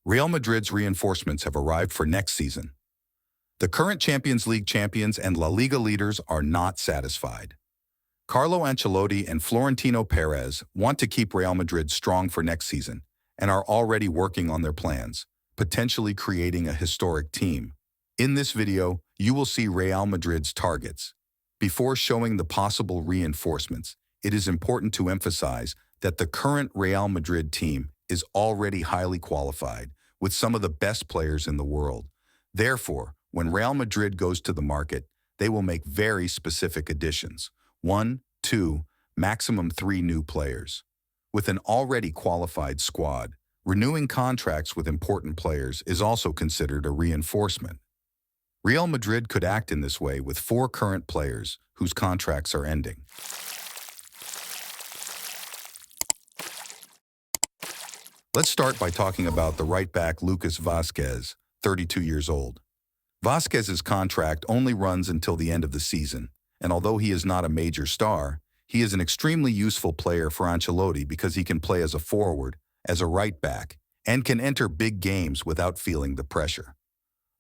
Real Madrid's reinforcements have arrived for next season. The current Champions League champions and La Liga leaders are not satisfied. Carlo Ancelotti and Florentino Pérez want to keep Real Madrid strong for next season and are already working on their plans, potentially creating a historic team. In this video, you will see Real Madrid's targets. Before showing the possible reinforcements, it is important to emphasize that the current Real Madrid team is already highly qualified, with some of the best players in the world. Therefore, when Real Madrid goes to the market, they will make very specific additions. 1, 2, maximum 3 new players. With an already qualified squad, renewing contracts with important players is also considered a reinforcement. Real Madrid could act in this way with 4 current players whose contracts are ending. Let's start by talking about the right-back Lucas Vázquez, 32 years old. Vázquez's contract only runs until the end of the season, and although he is not a major star, he is an extremely useful player for Ancelotti because he can play as a forward, as a right-back, and can enter big games without feeling the pressure.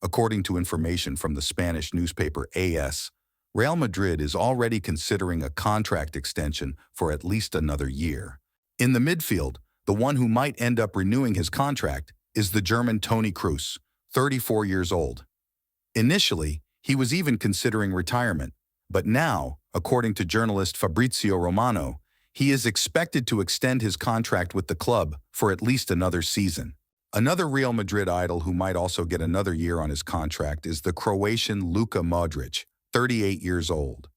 According to information from the Spanish newspaper AS, Real Madrid is already considering a contract extension for at least another year. In the midfield, the one who might end up renewing his contract is the German Toni Kroos, 34 years old. Initially, he was even considering retirement, but now, according to journalist Fabrizio Romano, he is expected to extend his contract with the club for at least another season. Another Real Madrid idol who might also get another year on his contract is the Croatian Luka Modric, 38 years old.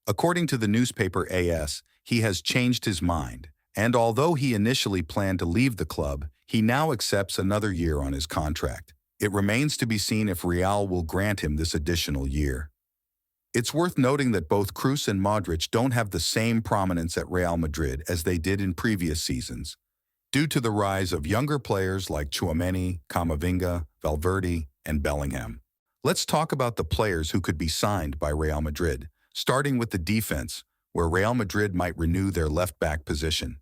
According to the newspaper AS, he has changed his mind, and although he initially planned to leave the club, he now accepts another year on his contract. It remains to be seen if Real will grant him this additional year. It's worth noting that both Kroos and Modric don't have the same prominence at Real Madrid as they did in previous seasons, due to the rise of younger players like Tchouaméni, Camavinga, Valverde, and Bellingham. Let's talk about the players who could be signed by Real Madrid, starting with the defense, where Real Madrid might renew their left-back position.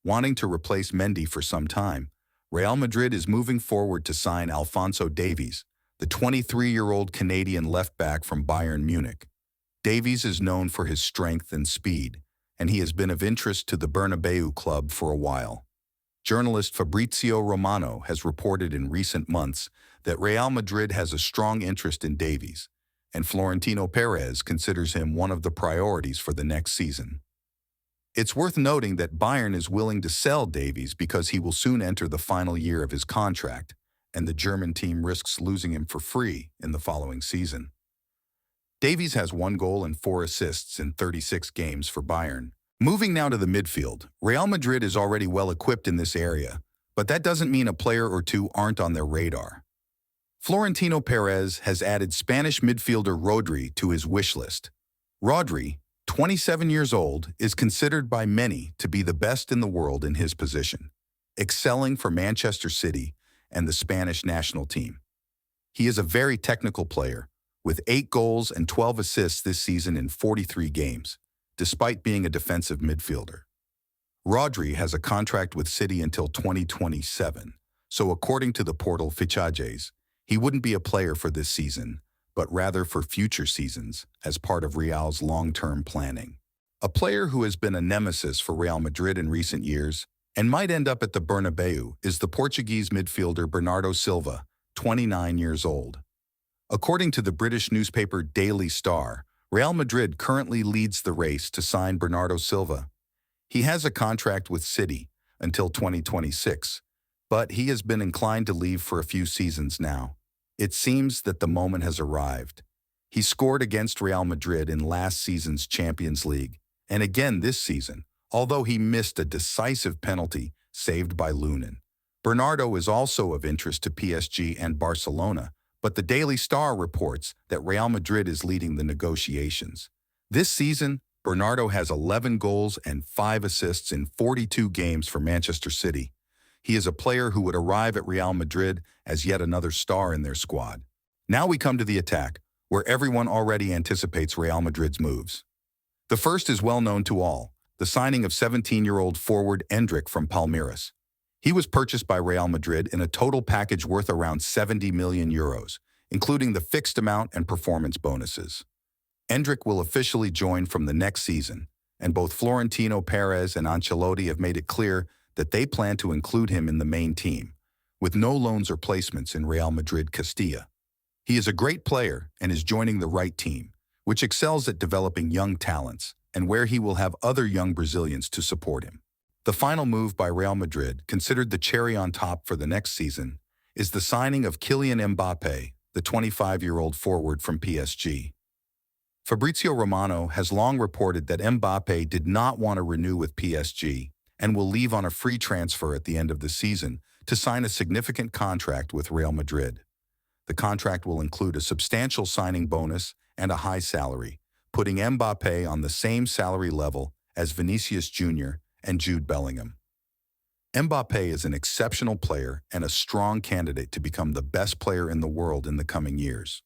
Wanting to replace Mendy for some time, Real Madrid is moving forward to sign Alphonso Davies, the 23-year-old Canadian left-back from Bayern Munich. Davies is known for his strength and speed, and he has been of interest to the Bernabeu club for a while. Journalist Fabrizio Romano has reported in recent months that Real Madrid has a strong interest in Davies, and Florentino Pérez considers him one of the priorities for the next season. It's worth noting that Bayern is willing to sell Davies because he will soon enter the final year of his contract, and the German team risks losing him for free in the following season. Davies has 1 goal and 4 assists in 36 games for Bayern. Moving now to the midfield, Real Madrid is already well equipped in this area, but that doesn't mean a player or two aren't on their radar. Florentino Pérez has added Spanish midfielder Rodri to his wish list. Rodri, 27 years old, is considered by many to be the best in the world in his position, excelling for Manchester City and the Spanish national team. He is a very technical player, with 8 goals and 12 assists this season in 43 games, despite being a defensive midfielder. Rodri has a contract with City until 2027, so according to the portal Fichajes, he wouldn't be a player for this season, but rather for future seasons as part of Real's long-term planning. A player who has been a nemesis for Real Madrid in recent years and might end up at the Bernabeu is the Portuguese midfielder Bernardo Silva, 29 years old. According to the British newspaper Daily Star, Real Madrid currently leads the race to sign Bernardo Silva. He has a contract with City until 2026, but he has been inclined to leave for a few seasons now. It seems that the moment has arrived. He scored against Real Madrid in last season's Champions League, and again this season, although he missed a decisive penalty saved by Lunin. Bernardo is also of interest to PSG and Barcelona, but the Daily Star reports that Real Madrid is leading the negotiations. This season, Bernardo has 11 goals and 5 assists in 42 games for Manchester City. He is a player who would arrive at Real Madrid as yet another star in their squad. Now we come to the attack, where everyone already anticipates Real Madrid's moves. The first is well known to all, the signing of 17-year-old forward Endrick from Palmeiras. He was purchased by Real Madrid in a total package worth around 70 million euros, including the fixed amount and performance bonuses. Endrick will officially join from the next season, and both Florentino, Pérez, and Ancelotti have made it clear that they plan to include him in the main team, with no loans or placements in Real Madrid Castilla. He is a great player and is joining the right team, which excels at developing young talents, and where he will have other young Brazilians to support him. The final move by Real Madrid, considered the cherry on top for the next season, is the signing of Kylian Mbappé, the 25-year-old forward from PSG. Fabrizio Romano has long reported that Mbappé did not want to renew with PSG and will leave on a free transfer at the end of the season to sign a significant contract with Real Madrid. The contract will include a substantial signing bonus and a high salary, putting Mbappé on the same salary level as Vinicius Jr. and Jude Bellingham. Mbappé is an exceptional player and a strong candidate to become the best player in the world in the coming years.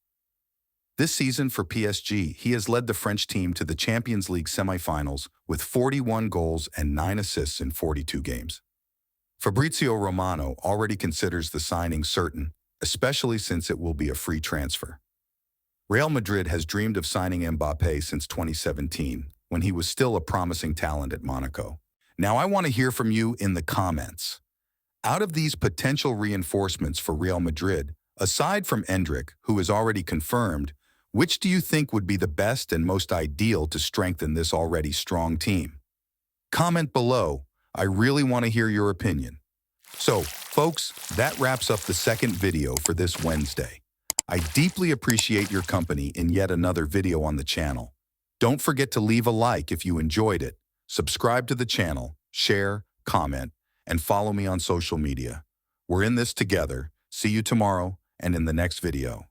This season for PSG, he has led the French team to the Champions League semifinals with 41 goals and 9 assists in 42 games. Fabrizio Romano already considers the signing certain, especially since it will be a free transfer. Real Madrid has dreamed of signing Mbappé since 2017, when he was still a promising talent at Monaco. Now I want to hear from you in the comments. Out of these potential reinforcements for Real Madrid, aside from Endrick, who is already confirmed, which do you think would be the best and most ideal to strengthen this already strong team? Comment below. I really want to hear your opinion. So, folks, that wraps up the second video for this Wednesday. I deeply appreciate your company in yet another video on the channel. Don't forget to leave a like if you enjoyed it, subscribe to the channel, share, comment, and follow me on social media. We're in this together. See you tomorrow and in the next video.